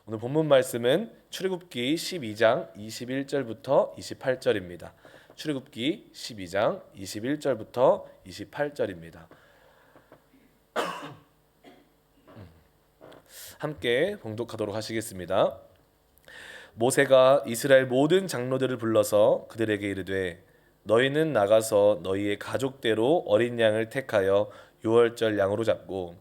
오늘 본문 말씀은 출애굽기 12장 21절부터 28절입니다. 출애굽기 12장 21절부터 28절입니다. 함께 봉독하도록 하시겠습니다. 모세가 이스라엘 모든 장로들을 불러서 그들에게 이르되 너희는 나가서 너희의 가족대로 어린 양을 택하여 유월절 양으로 잡고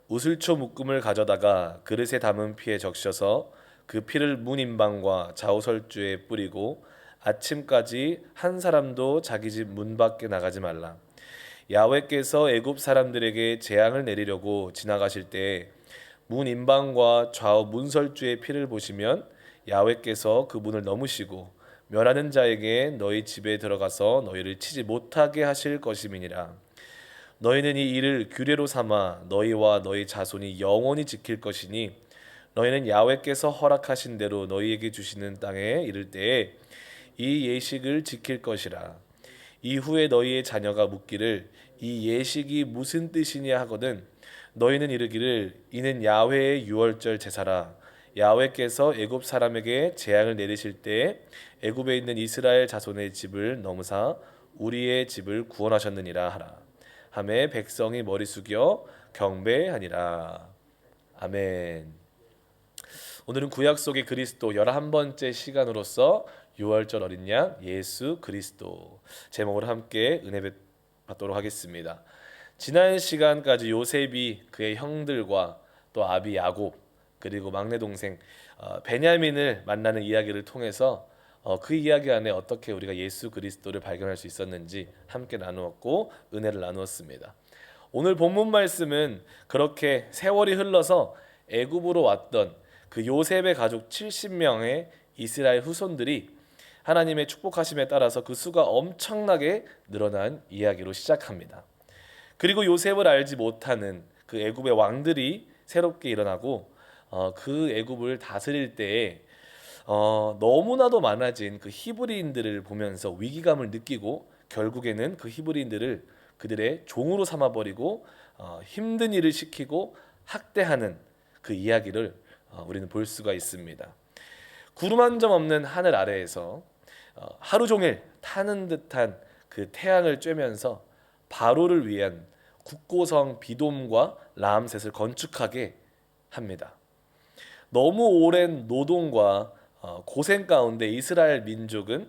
우슬초 묶음을 가져다가 그릇에 담은 피에 적셔서 그 피를 문 임방과 좌우설주에 뿌리고 아침까지 한 사람도 자기 집 문 밖에 나가지 말라. 야훼께서 애굽 사람들에게 재앙을 내리려고 지나가실 때에 문 임방과 좌우 문설주의 피를 보시면 야훼께서 그 문을 넘으시고 멸하는 자에게 너희 집에 들어가서 너희를 치지 못하게 하실 것임이니라. 너희는 이 일을 규례로 삼아 너희와 너희 자손이 영원히 지킬 것이니 너희는 야훼께서 허락하신 대로 너희에게 주시는 땅에 이를 때에 이 예식을 지킬 것이라. 이후에 너희의 자녀가 묻기를 이 예식이 무슨 뜻이냐 하거든 너희는 이르기를 이는 야훼의 유월절 제사라. 야훼께서 애굽 사람에게 재앙을 내리실 때에 애굽에 있는 이스라엘 자손의 집을 넘으사 우리의 집을 구원하셨느니라 하라. 하매 백성이 머리 숙여 경배하니라. 아멘. 오늘은 구약 속의 그리스도 11번째 시간으로서 유월절 어린 양 예수 그리스도 제목으로 함께 은혜 받도록 하겠습니다. 지난 시간까지 요셉이 그의 형들과 또 아비 야곱 그리고 막내 동생 베냐민을 만나는 이야기를 통해서 그 이야기 안에 어떻게 우리가 예수 그리스도를 발견할 수 있었는지 함께 나누었고 은혜를 나누었습니다. 오늘 본문 말씀은 그렇게 세월이 흘러서 애굽으로 왔던 그 요셉의 가족 70명의 이스라엘 후손들이 하나님의 축복하심에 따라서 그 수가 엄청나게 늘어난 이야기로 시작합니다. 그리고 요셉을 알지 못하는 그 애굽의 왕들이 새롭게 일어나고 그 애굽을 다스릴 때에 너무나도 많아진 그 히브리인들을 보면서 위기감을 느끼고 결국에는 그 히브리인들을 그들의 종으로 삼아버리고 힘든 일을 시키고 학대하는 그 이야기를 우리는 볼 수가 있습니다. 구름 한 점 없는 하늘 아래에서 하루 종일 타는 듯한 그 태양을 쬐면서 바로를 위한 국고성 비돔과 라암셋을 건축하게 합니다. 너무 오랜 노동과 고생 가운데 이스라엘 민족은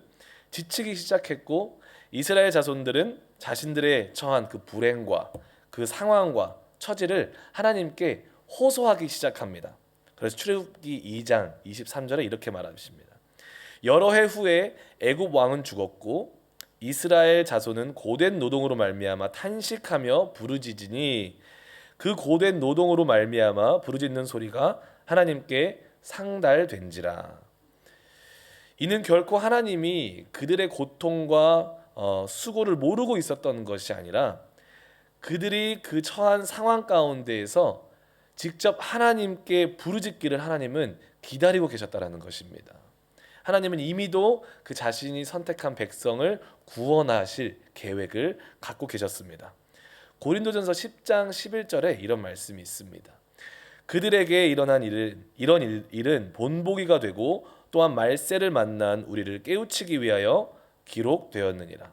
지치기 시작했고 이스라엘 자손들은 자신들의 처한 그 불행과 그 상황과 처지를 하나님께 호소하기 시작합니다. 그래서 출애굽기 2장 23절에 이렇게 말하십니다. 여러 해 후에 애굽 왕은 죽었고 이스라엘 자손은 고된 노동으로 말미암아 탄식하며 부르짖으니 그 고된 노동으로 말미암아 부르짖는 소리가 하나님께 상달된지라. 이는 결코 하나님이 그들의 고통과 수고를 모르고 있었던 것이 아니라 그들이 그 처한 상황 가운데에서 직접 하나님께 부르짖기를 하나님은 기다리고 계셨다라는 것입니다. 하나님은 이미도 그 자신이 선택한 백성을 구원하실 계획을 갖고 계셨습니다. 고린도전서 10장 11절에 이런 말씀이 있습니다. 그들에게 일어난 이런 일은 본보기가 되고 또한 말세를 만난 우리를 깨우치기 위하여 기록되었느니라.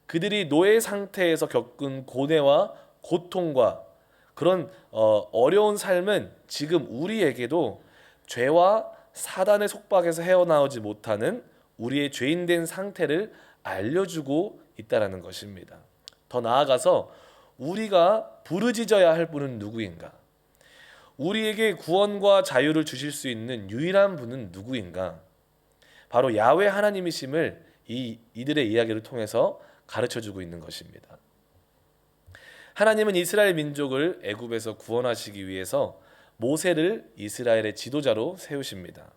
그들이 노예 상태에서 겪은 고뇌와 고통과 그런 어려운 삶은 지금 우리에게도 죄와 사단의 속박에서 헤어나오지 못하는 우리의 죄인된 상태를 알려주고 있다는 것입니다. 더 나아가서 우리가 부르짖어야 할 분은 누구인가? 우리에게 구원과 자유를 주실 수 있는 유일한 분은 누구인가? 바로 야훼 하나님이심을 이들의 이야기를 통해서 가르쳐주고 있는 것입니다. 하나님은 이스라엘 민족을 애굽에서 구원하시기 위해서 모세를 이스라엘의 지도자로 세우십니다.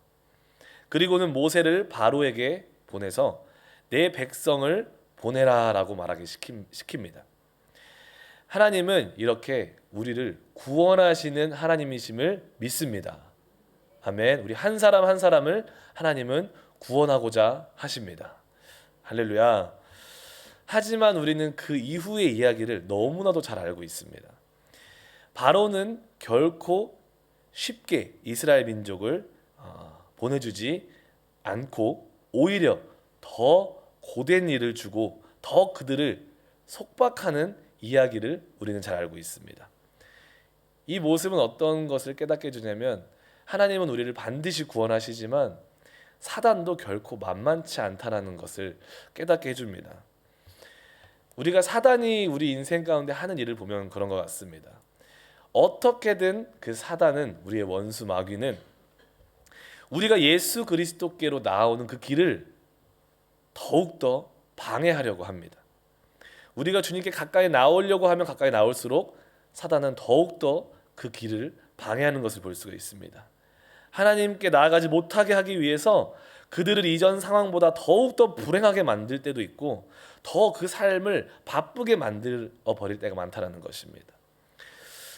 그리고는 모세를 바로에게 보내서 내 백성을 보내라라고 말하기 시킵니다. 하나님은 이렇게 우리를 구원하시는 하나님이심을 믿습니다. 아멘. 우리 한 사람 한 사람을 하나님은 구원하고자 하십니다. 할렐루야. 하지만 우리는 그 이후의 이야기를 너무나도 잘 알고 있습니다. 바로는 결코 쉽게 이스라엘 민족을 보내주지 않고 오히려 더 고된 일을 주고 더 그들을 속박하는 이야기를 우리는 잘 알고 있습니다. 이 모습은 어떤 것을 깨닫게 해주냐면 하나님은 우리를 반드시 구원하시지만 사단도 결코 만만치 않다라는 것을 깨닫게 해줍니다. 우리가 사단이 우리 인생 가운데 하는 일을 보면 그런 것 같습니다. 어떻게든 그 사단은, 우리의 원수 마귀는 우리가 예수 그리스도께로 나아오는 그 길을 더욱더 방해하려고 합니다. 우리가 주님께 가까이 나오려고 하면 가까이 나올수록 사단은 더욱더 그 길을 방해하는 것을 볼 수가 있습니다. 하나님께 나아가지 못하게 하기 위해서 그들을 이전 상황보다 더욱더 불행하게 만들 때도 있고 더 그 삶을 바쁘게 만들어 버릴 때가 많다는 것입니다.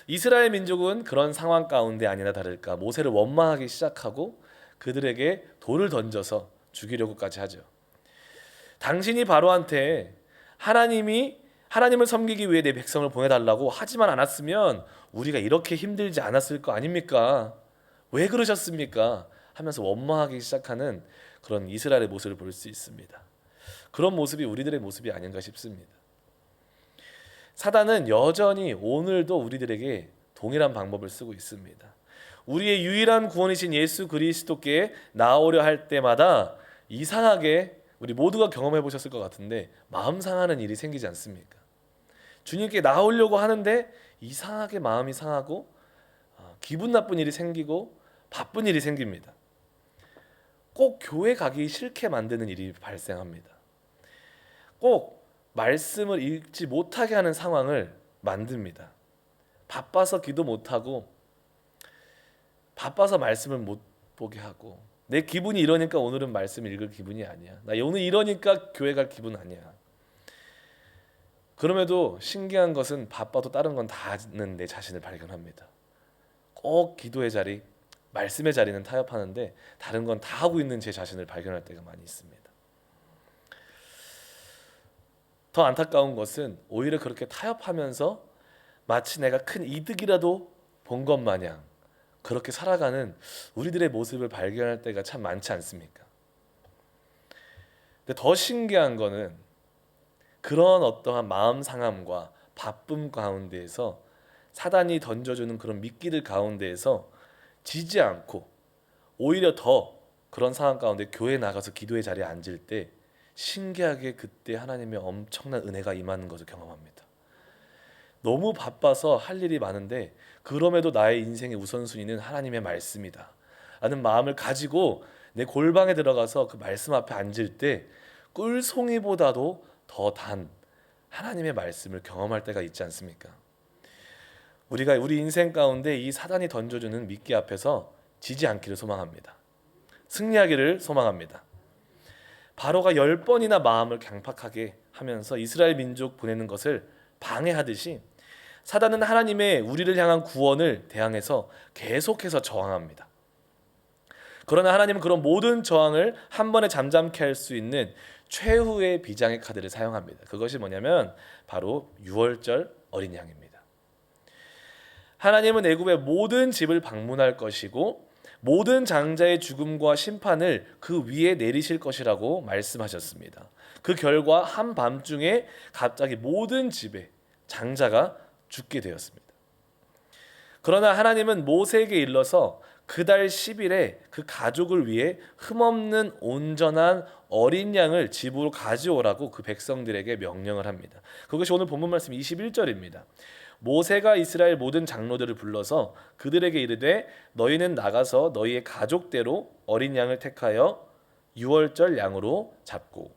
이스라엘 민족은 그런 상황 가운데 아니나 다를까 모세를 원망하기 시작하고 그들에게 돌을 던져서 죽이려고까지 하죠. 당신이 바로한테 하나님을 섬기기 위해 내 백성을 보내달라고 하지만 않았으면 우리가 이렇게 힘들지 않았을 거 아닙니까? 왜 그러셨습니까? 하면서 원망하기 시작하는 그런 이스라엘의 모습을 볼 수 있습니다. 그런 모습이 우리들의 모습이 아닌가 싶습니다. 사단은 여전히 오늘도 우리들에게 동일한 방법을 쓰고 있습니다. 우리의 유일한 구원이신 예수 그리스도께 나오려 할 때마다 이상하게 우리 모두가 경험해 보셨을 것 같은데 마음 상하는 일이 생기지 않습니까? 주님께 나오려고 하는데 이상하게 마음이 상하고 기분 나쁜 일이 생기고 바쁜 일이 생깁니다. 꼭 교회 가기 싫게 만드는 일이 발생합니다. 꼭 말씀을 읽지 못하게 하는 상황을 만듭니다. 바빠서 기도 못하고 바빠서 말씀을 못 보게 하고 내 기분이 이러니까 오늘은 말씀 읽을 기분이 아니야. 나 오늘 이러니까 교회 갈 기분 아니야. 그럼에도 신기한 것은 바빠도 다른 건 다 하는 내 자신을 발견합니다. 꼭 기도의 자리, 말씀의 자리는 타협하는데 다른 건 다 하고 있는 제 자신을 발견할 때가 많이 있습니다. 더 안타까운 것은 오히려 그렇게 타협하면서 마치 내가 큰 이득이라도 본 것 마냥 그렇게 살아가는 우리들의 모습을 발견할 때가 참 많지 않습니까? 근데 더 신기한 거는 그런 어떠한 마음 상함과 바쁨 가운데에서 사단이 던져주는 그런 미끼들 가운데에서 지지 않고 오히려 더 그런 상황 가운데 교회에 나가서 기도의 자리에 앉을 때 신기하게 그때 하나님의 엄청난 은혜가 임하는 것을 경험합니다. 너무 바빠서 할 일이 많은데 그럼에도 나의 인생의 우선순위는 하나님의 말씀이다 라는 마음을 가지고 내 골방에 들어가서 그 말씀 앞에 앉을 때 꿀송이보다도 더 단 하나님의 말씀을 경험할 때가 있지 않습니까? 우리가 우리 인생 가운데 이 사단이 던져주는 미끼 앞에서 지지 않기를 소망합니다. 승리하기를 소망합니다. 바로가 10번이나 마음을 강팍하게 하면서 이스라엘 민족 보내는 것을 방해하듯이 사단은 하나님의 우리를 향한 구원을 대항해서 계속해서 저항합니다. 그러나 하나님은 그런 모든 저항을 한 번에 잠잠케 할 수 있는 최후의 비장의 카드를 사용합니다. 그것이 뭐냐면 바로 유월절 어린 양입니다. 하나님은 애굽의 모든 집을 방문할 것이고 모든 장자의 죽음과 심판을 그 위에 내리실 것이라고 말씀하셨습니다. 그 결과 한밤중에 갑자기 모든 집에 장자가 죽게 되었습니다. 그러나 하나님은 모세에게 일러서 그달 10일에 그 가족을 위해 흠없는 온전한 어린 양을 집으로 가져오라고 그 백성들에게 명령을 합니다. 그것이 오늘 본문 말씀 21절입니다. 모세가 이스라엘 모든 장로들을 불러서 그들에게 이르되 너희는 나가서 너희의 가족대로 어린 양을 택하여 유월절 양으로 잡고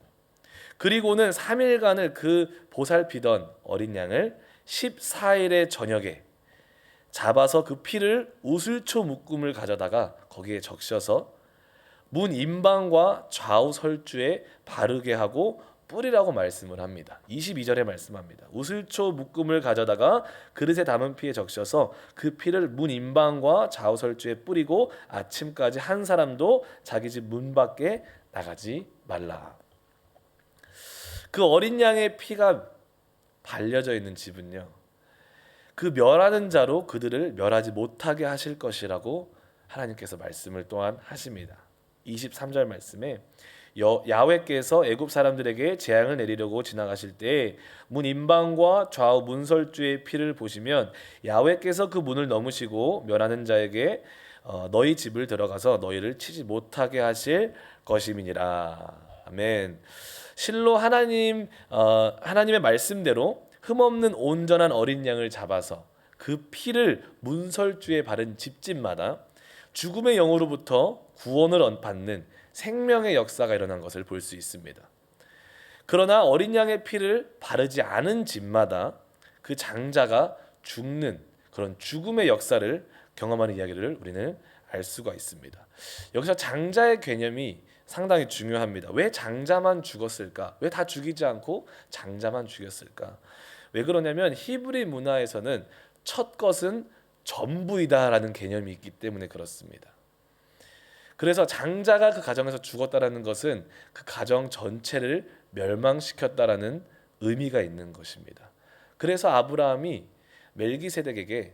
그리고는 3일간을 그 보살피던 어린 양을 14일의 저녁에 잡아서 그 피를 우슬초 묶음을 가져다가 거기에 적셔서 문 임방과 좌우 설주에 바르게 하고 뿌리라고 말씀을 합니다. 22절에 말씀합니다. 우슬초 묶음을 가져다가 그릇에 담은 피에 적셔서 그 피를 문 임방과 좌우 설주에 뿌리고 아침까지 한 사람도 자기 집 문 밖에 나가지 말라. 그 어린 양의 피가 발려져 있는 집은요, 그 멸하는 자로 그들을 멸하지 못하게 하실 것이라고 하나님께서 말씀을 또한 하십니다. 23절 말씀에 야훼께서 애굽 사람들에게 재앙을 내리려고 지나가실 때 문 임방과 좌우 문설주의 피를 보시면 야훼께서 그 문을 넘으시고 멸하는 자에게 너희 집을 들어가서 너희를 치지 못하게 하실 것임이니라. 아멘. 실로 하나님의 말씀대로 흠없는 온전한 어린 양을 잡아서 그 피를 문설주에 바른 집집마다 죽음의 영으로부터 구원을 받는 생명의 역사가 일어난 것을 볼 수 있습니다. 그러나 어린 양의 피를 바르지 않은 집마다 그 장자가 죽는 그런 죽음의 역사를 경험하는 이야기를 우리는 알 수가 있습니다. 여기서 장자의 개념이 상당히 중요합니다. 왜 장자만 죽었을까? 왜 다 죽이지 않고 장자만 죽였을까? 왜 그러냐면 히브리 문화에서는 첫 것은 전부이다라는 개념이 있기 때문에 그렇습니다. 그래서 장자가 그 가정에서 죽었다라는 것은 그 가정 전체를 멸망시켰다라는 의미가 있는 것입니다. 그래서 아브라함이 멜기세덱에게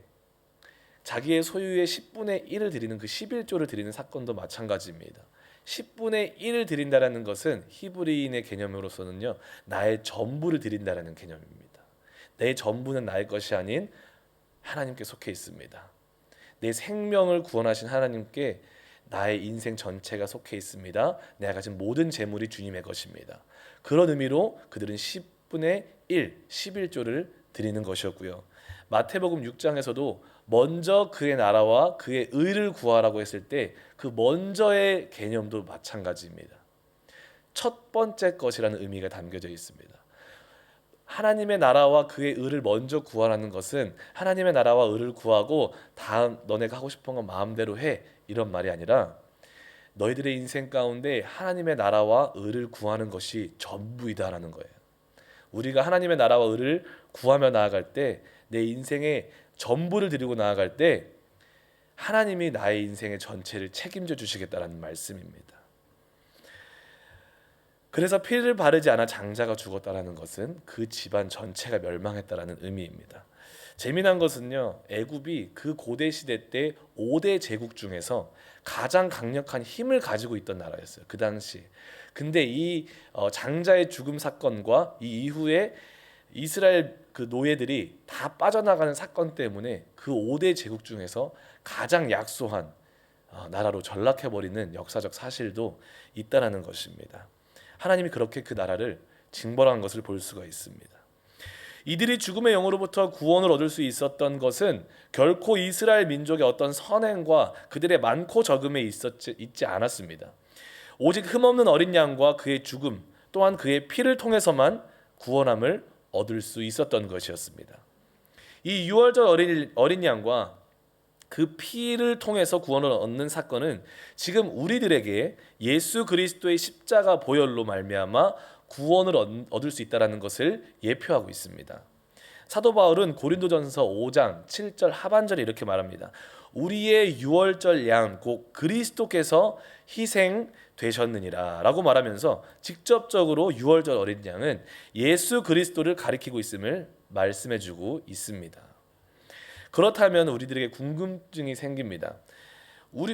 자기의 소유의 10분의 1을 드리는 그 11조를 드리는 사건도 마찬가지입니다. 10분의 1을 드린다라는 것은 히브리인의 개념으로서는요, 나의 전부를 드린다라는 개념입니다. 내 전부는 나의 것이 아닌 하나님께 속해 있습니다. 내 생명을 구원하신 하나님께 나의 인생 전체가 속해 있습니다. 내가 가진 모든 재물이 주님의 것입니다. 그런 의미로 그들은 10분의 1, 11조를 드리는 것이었고요. 마태복음 6장에서도 먼저 그의 나라와 그의 의를 구하라고 했을 때 그 먼저의 개념도 마찬가지입니다. 첫 번째 것이라는 의미가 담겨져 있습니다. 하나님의 나라와 그의 의를 먼저 구하라는 것은 하나님의 나라와 의를 구하고 다음 너네가 하고 싶은 건 마음대로 해, 이런 말이 아니라 너희들의 인생 가운데 하나님의 나라와 의를 구하는 것이 전부이다라는 거예요. 우리가 하나님의 나라와 의를 구하며 나아갈 때, 내 인생의 전부를 드리고 나아갈 때 하나님이 나의 인생의 전체를 책임져 주시겠다라는 말씀입니다. 그래서 피를 바르지 않아 장자가 죽었다라는 것은 그 집안 전체가 멸망했다라는 의미입니다. 재미난 것은요, 애굽이 그 고대 시대 때 5대 제국 중에서 가장 강력한 힘을 가지고 있던 나라였어요, 그 당시. 근데 이 장자의 죽음 사건과 이 이후에 이스라엘 그 노예들이 다 빠져나가는 사건 때문에 그 5대 제국 중에서 가장 약소한 나라로 전락해버리는 역사적 사실도 있다라는 것입니다. 하나님이 그렇게 그 나라를 징벌한 것을 볼 수가 있습니다. 이들이 죽음의 영으로부터 구원을 얻을 수 있었던 것은 결코 이스라엘 민족의 어떤 선행과 그들의 많고 적음에 있지 않았습니다. 오직 흠없는 어린 양과 그의 죽음 또한 그의 피를 통해서만 구원함을 얻을 수 있었던 것이었습니다. 이 6월절 어린 양과 그 피를 통해서 구원을 얻는 사건은 지금 우리들에게 예수 그리스도의 십자가 보혈로 말미암아 구원을 얻을 수 있다는 것을 예표하고 있습니다. 사도 바울은 고린도전서 5장 7절 하반절에 이렇게 말합니다. 우리의 유월절 양 곧 그리스도께서 희생되셨느니라 라고 말하면서 직접적으로 유월절 어린 양은 예수 그리스도를 가리키고 있음을 말씀해주고 있습니다. 그렇다면 우리들에게 궁금증이 생깁니다.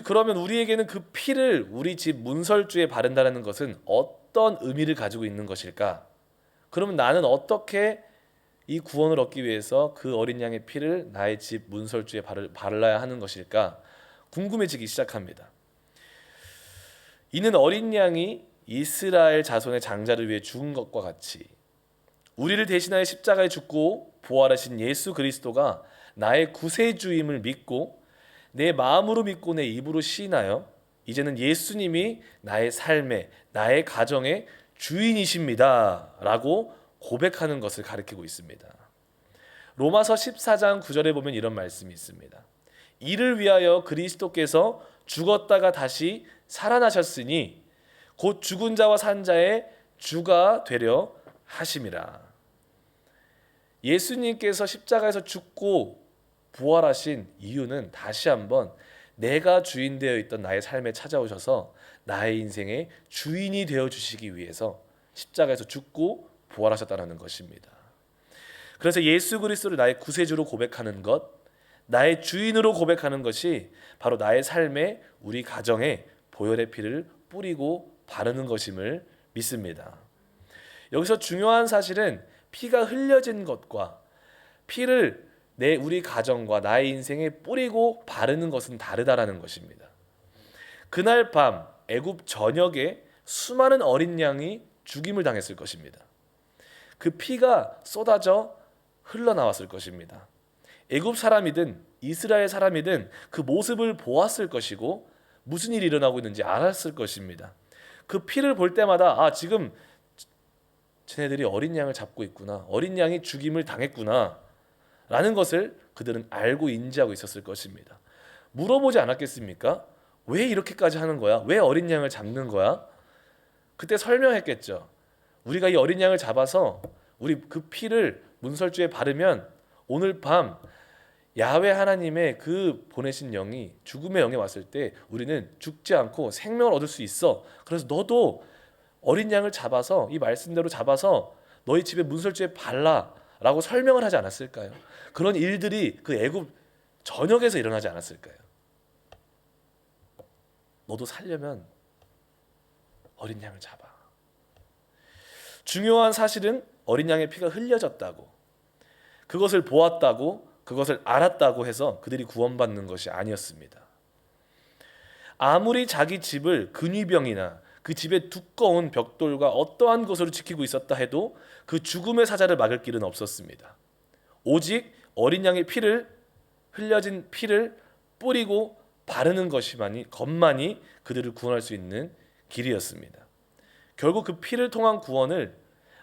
그러면 우리에게는 그 피를 우리 집 문설주에 바른다는 것은 어떤 의미를 가지고 있는 것일까? 그러면 나는 어떻게 이 구원을 얻기 위해서 그 어린 양의 피를 나의 집 문설주에 바르야 하는 것일까? 궁금해지기 시작합니다. 이는 어린 양이 이스라엘 자손의 장자를 위해 죽은 것과 같이 우리를 대신하여 십자가에 죽고 부활하신 예수 그리스도가 나의 구세주임을 믿고 내 마음으로 믿고 내 입으로 시인하여 이제는 예수님이 나의 삶의 나의 가정의 주인이십니다 라고 고백하는 것을 가리키고 있습니다. 로마서 14장 9절에 보면 이런 말씀이 있습니다. 이를 위하여 그리스도께서 죽었다가 다시 살아나셨으니 곧 죽은 자와 산 자의 주가 되려 하심이라. 예수님께서 십자가에서 죽고 부활하신 이유는 다시 한번 내가 주인 되어 있던 나의 삶에 찾아오셔서 나의 인생의 주인이 되어 주시기 위해서 십자가에서 죽고 부활하셨다는 것입니다. 그래서 예수 그리스도를 나의 구세주로 고백하는 것, 나의 주인으로 고백하는 것이 바로 나의 삶에, 우리 가정에 보혈의 피를 뿌리고 바르는 것임을 믿습니다. 여기서 중요한 사실은 피가 흘려진 것과 피를 우리 가정과 나의 인생에 뿌리고 바르는 것은 다르다라는 것입니다. 그날 밤 애굽 전역에 수많은 어린 양이 죽임을 당했을 것입니다. 그 피가 쏟아져 흘러나왔을 것입니다. 애굽 사람이든 이스라엘 사람이든 그 모습을 보았을 것이고 무슨 일이 일어나고 있는지 알았을 것입니다. 그 피를 볼 때마다 지금 쟤네들이 어린 양을 잡고 있구나, 어린 양이 죽임을 당했구나 라는 것을 그들은 알고 인지하고 있었을 것입니다. 물어보지 않았겠습니까? 왜 이렇게까지 하는 거야? 왜 어린 양을 잡는 거야? 그때 설명했겠죠. 우리가 이 어린 양을 잡아서 우리 그 피를 문설주에 바르면 오늘 밤 야훼 하나님의 그 보내신 영이, 죽음의 영이 왔을 때 우리는 죽지 않고 생명을 얻을 수 있어. 그래서 너도 어린 양을 잡아서, 이 말씀대로 잡아서 너희 집에 문설주에 발라 라고 설명을 하지 않았을까요? 그런 일들이 그 애굽 전역에서 일어나지 않았을까요? 너도 살려면 어린 양을 잡아. 중요한 사실은 어린 양의 피가 흘려졌다고, 그것을 보았다고, 그것을 알았다고 해서 그들이 구원받는 것이 아니었습니다. 아무리 자기 집을 근위병이나 그 집의 두꺼운 벽돌과 어떠한 것으로 지키고 있었다 해도 그 죽음의 사자를 막을 길은 없었습니다. 오직 어린 양의 피를, 흘려진 피를 뿌리고 바르는 것만이 그들을 구원할 수 있는 길이었습니다. 결국 그 피를 통한 구원을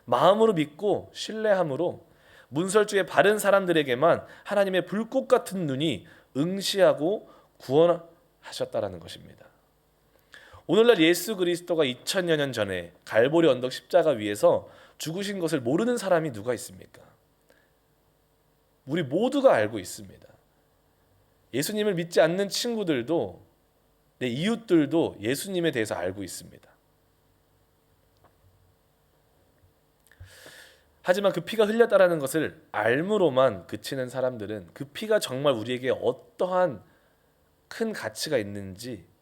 마음으로 믿고 신뢰함으로 문설주에 바른 사람들에게만 하나님의 불꽃 같은 눈이 응시하고 구원하셨다라는 것입니다. 오늘날 예수 그리스도가 2000여 년 전에 갈보리 언덕 십자가 위에서 죽으신 것을 모르는 사람이 누가 있습니까? 우리 모두가 알고 있습니다. 예수님을 믿지 않는 친구들도, 내 이웃들도 예수님에 대해서 알고 있습니다. 하지만 그 피가 흘렸다라는 것을 알므로만 그치는 사람들은 그 피가 정말 우리에게 어떠한 큰 가치가 있는지,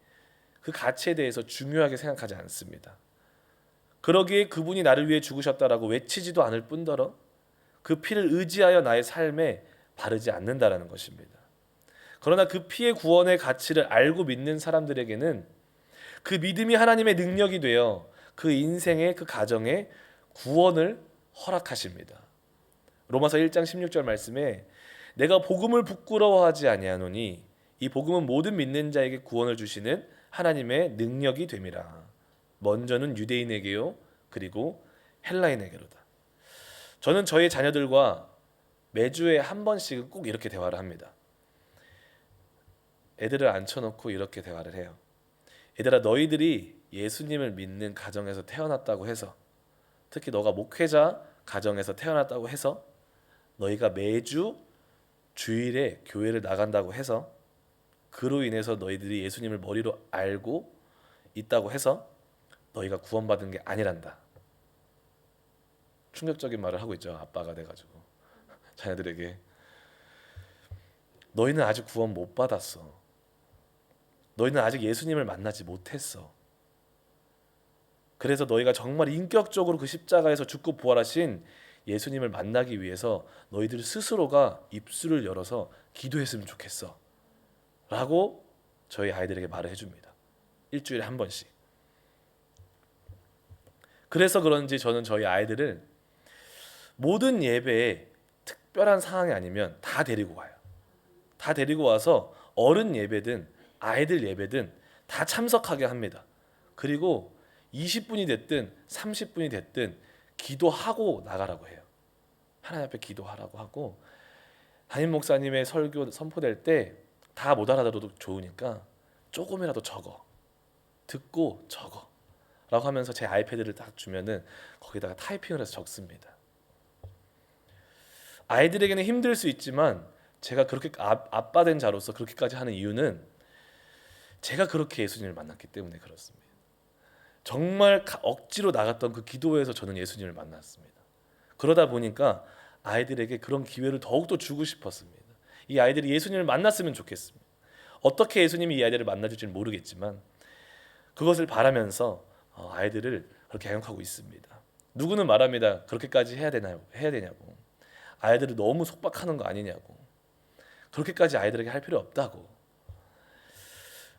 그 가치에 대해서 중요하게 생각하지 않습니다. 그러기에 그분이 나를 위해 죽으셨다라고 외치지도 않을 뿐더러 그 피를 의지하여 나의 삶에 바르지 않는다라는 것입니다. 그러나 그 피의 구원의 가치를 알고 믿는 사람들에게는 그 믿음이 하나님의 능력이 되어 그 인생의, 그 가정의 구원을 허락하십니다. 로마서 1장 16절 말씀에 내가 복음을 부끄러워하지 아니하노니 이 복음은 모든 믿는 자에게 구원을 주시는 하나님의 능력이 됨이라. 먼저는 유대인에게요, 그리고 헬라인에게로다. 저는 저희 자녀들과 매주에 한 번씩은 꼭 이렇게 대화를 합니다. 애들을 앉혀놓고 이렇게 대화를 해요. 얘들아, 너희들이 예수님을 믿는 가정에서 태어났다고 해서, 특히 너가 목회자 가정에서 태어났다고 해서, 너희가 매주 주일에 교회를 나간다고 해서, 그로 인해서 너희들이 예수님을 머리로 알고 있다고 해서 너희가 구원받은 게 아니란다. 충격적인 말을 하고 있죠. 아빠가 돼가지고 자녀들에게. 너희는 아직 구원 못 받았어. 너희는 아직 예수님을 만나지 못했어. 그래서 너희가 정말 인격적으로 그 십자가에서 죽고 부활하신 예수님을 만나기 위해서 너희들 스스로가 입술을 열어서 기도했으면 좋겠어 라고 저희 아이들에게 말을 해줍니다. 일주일에 한 번씩. 그래서 그런지 저는 저희 아이들을 모든 예배에 특별한 상황이 아니면 다 데리고 가요. 다 데리고 와서 어른 예배든 아이들 예배든 다 참석하게 합니다. 그리고 20분이 됐든 30분이 됐든 기도하고 나가라고 해요. 하나님 앞에 기도하라고 하고, 담임 목사님의 설교 선포될 때 다 못 알아들어도 좋으니까 조금이라도 적어, 듣고 적어 라고 하면서 제 아이패드를 딱 주면은 거기다가 타이핑을 해서 적습니다. 아이들에게는 힘들 수 있지만 제가 그렇게 아빠 된 자로서 그렇게까지 하는 이유는 제가 그렇게 예수님을 만났기 때문에 그렇습니다. 정말 억지로 나갔던 그 기도회에서 저는 예수님을 만났습니다. 그러다 보니까 아이들에게 그런 기회를 더욱더 주고 싶었습니다. 이 아이들이 예수님을 만났으면 좋겠습니다. 어떻게 예수님이 이 아이들을 만나줄지는 모르겠지만 그것을 바라면서 아이들을 그렇게 양육하고 있습니다. 누구는 말합니다. 그렇게까지 해야 되나요? 해야 되냐고. 아이들을 너무 속박하는 거 아니냐고. 그렇게까지 아이들에게 할 필요 없다고.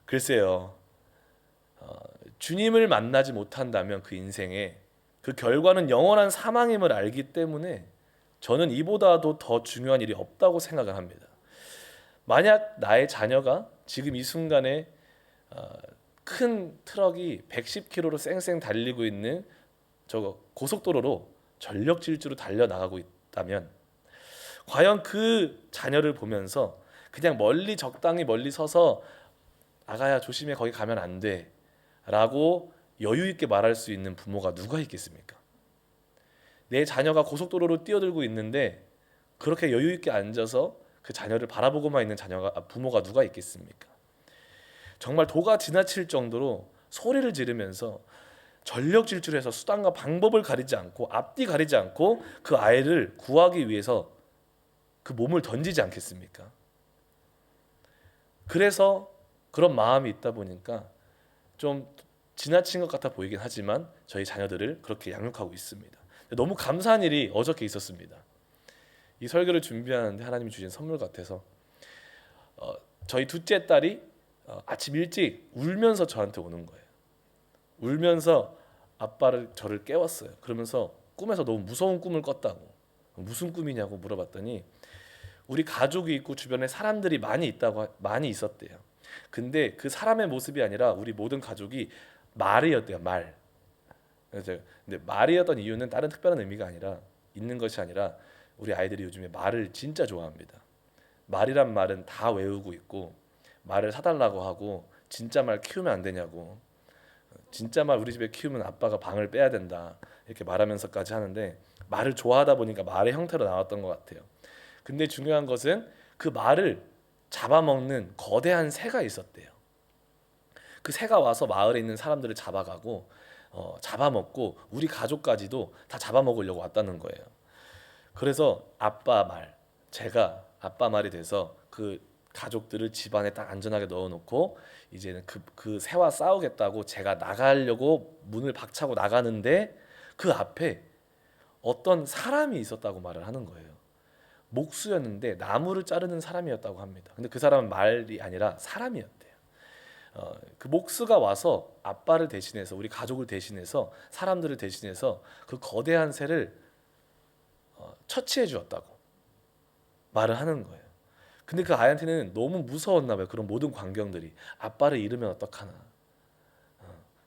글쎄요. 주님을 만나지 못한다면 그 인생에 그 결과는 영원한 사망임을 알기 때문에 저는 이보다도 더 중요한 일이 없다고 생각을 합니다. 만약 나의 자녀가 지금 이 순간에 큰 트럭이 110km로 쌩쌩 달리고 있는 저 고속도로로 전력 질주로 달려나가고 있다면 과연 그 자녀를 보면서 그냥 멀리 적당히 멀리 서서 아가야 조심해 거기 가면 안 돼 라고 여유 있게 말할 수 있는 부모가 누가 있겠습니까? 내 자녀가 고속도로로 뛰어들고 있는데 그렇게 여유 있게 앉아서 그 자녀를 바라보고만 있는 부모가 누가 있겠습니까? 정말 도가 지나칠 정도로 소리를 지르면서 전력 질주해서 수단과 방법을 가리지 않고 앞뒤 가리지 않고 그 아이를 구하기 위해서 그 몸을 던지지 않겠습니까? 그래서 그런 마음이 있다 보니까 좀 지나친 것 같아 보이긴 하지만 저희 자녀들을 그렇게 양육하고 있습니다. 너무 감사한 일이 어저께 있었습니다. 이 설교를 준비하는데 하나님이 주신 선물 같아서 저희 둘째 딸이 아침 일찍 울면서 저한테 오는 거예요. 울면서 저를 깨웠어요. 그러면서 꿈에서 너무 무서운 꿈을 꿨다고. 무슨 꿈이냐고 물어봤더니 우리 가족이 있고 주변에 사람들이 많이 있었대요. 근데 그 사람의 모습이 아니라 우리 모든 가족이 말이었대요. 말. 근데 말이었던 이유는 다른 특별한 의미가 아니라 있는 것이 아니라 우리 아이들이 요즘에 말을 진짜 좋아합니다. 말이란 말은 다 외우고 있고 말을 사달라고 하고 진짜 말 키우면 안 되냐고 진짜 말 우리 집에 키우면 아빠가 방을 빼야 된다 이렇게 말하면서까지 하는데 말을 좋아하다 보니까 말의 형태로 나왔던 것 같아요. 근데 중요한 것은 그 말을 잡아먹는 거대한 새가 있었대요. 그 새가 와서 마을에 있는 사람들을 잡아가고 잡아먹고 우리 가족까지도 다 잡아먹으려고 왔다는 거예요. 그래서 제가 아빠 말이 돼서 그 가족들을 집안에 딱 안전하게 넣어놓고 이제는 그 새와 싸우겠다고 제가 나가려고 문을 박차고 나가는데 그 앞에 어떤 사람이 있었다고 말을 하는 거예요. 목수였는데 나무를 자르는 사람이었다고 합니다. 근데 그 사람은 말이 아니라 사람이었대요. 그 목수가 와서 아빠를 대신해서 우리 가족을 대신해서 사람들을 대신해서 그 거대한 새를 처치해 주었다고 말을 하는 거예요. 근데 그 아이한테는 너무 무서웠나 봐요. 그런 모든 광경들이 아빠를 잃으면 어떡하나.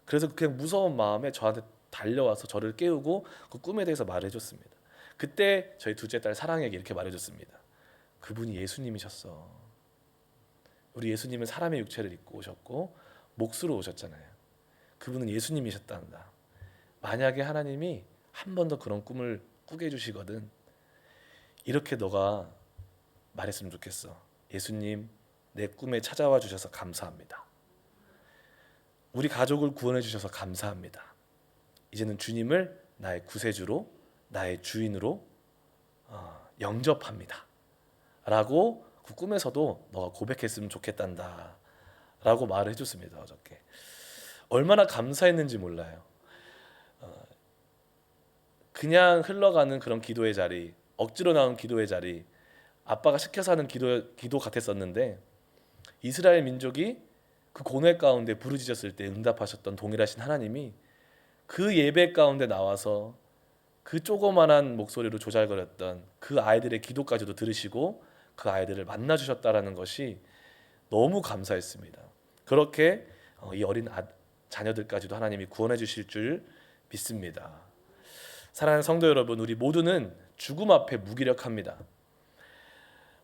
그래서 그냥 무서운 마음에 저한테 달려와서 저를 깨우고 그 꿈에 대해서 말해줬습니다. 그때 저희 둘째 딸 사랑에게 이렇게 말해줬습니다. 그분이 예수님이셨어. 우리 예수님은 사람의 육체를 입고 오셨고 몫으로 오셨잖아요. 그분은 예수님이셨단다. 만약에 하나님이 한 번 더 그런 꿈을 꾸게 해주시거든 이렇게 너가 말했으면 좋겠어. 예수님 내 꿈에 찾아와 주셔서 감사합니다. 우리 가족을 구원해 주셔서 감사합니다. 이제는 주님을 나의 구세주로 나의 주인으로 영접합니다. 라고 그 꿈에서도 너가 고백했으면 좋겠단다 라고 말을 해줬습니다. 어저께 얼마나 감사했는지 몰라요. 그냥 흘러가는 그런 기도의 자리, 억지로 나온 기도의 자리, 아빠가 시켜서 하는 기도 같았었는데 이스라엘 민족이 그 고뇌 가운데 부르짖었을 때 응답하셨던 동일하신 하나님이 그 예배 가운데 나와서 그 조그만한 목소리로 조잘거렸던 그 아이들의 기도까지도 들으시고 그 아이들을 만나 주셨다라는 것이 너무 감사했습니다. 그렇게 이 어린 자녀들까지도 하나님이 구원해 주실 줄 믿습니다. 사랑하는 성도 여러분, 우리 모두는 죽음 앞에 무기력합니다.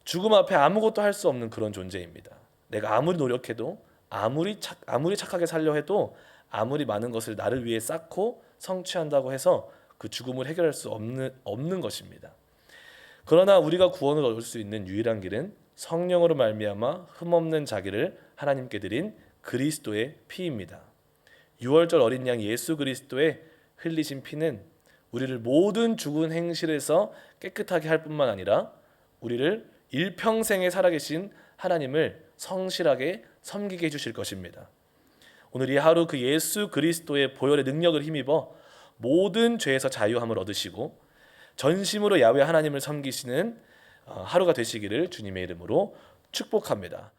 죽음 앞에 아무것도 할 수 없는 그런 존재입니다. 내가 아무리 노력해도 아무리 착하게 살려 해도 아무리 많은 것을 나를 위해 쌓고 성취한다고 해서 그 죽음을 해결할 수 없는 것입니다. 그러나 우리가 구원을 얻을 수 있는 유일한 길은 성령으로 말미암아 흠없는 자기를 하나님께 드린 그리스도의 피입니다. 6월절 어린 양 예수 그리스도의 흘리신 피는 우리를 모든 죽은 행실에서 깨끗하게 할 뿐만 아니라 우리를 일평생에 살아계신 하나님을 성실하게 섬기게 해주실 것입니다. 오늘 이 하루 그 예수 그리스도의 보혈의 능력을 힘입어 모든 죄에서 자유함을 얻으시고 전심으로 야훼 하나님을 섬기시는 하루가 되시기를 주님의 이름으로 축복합니다.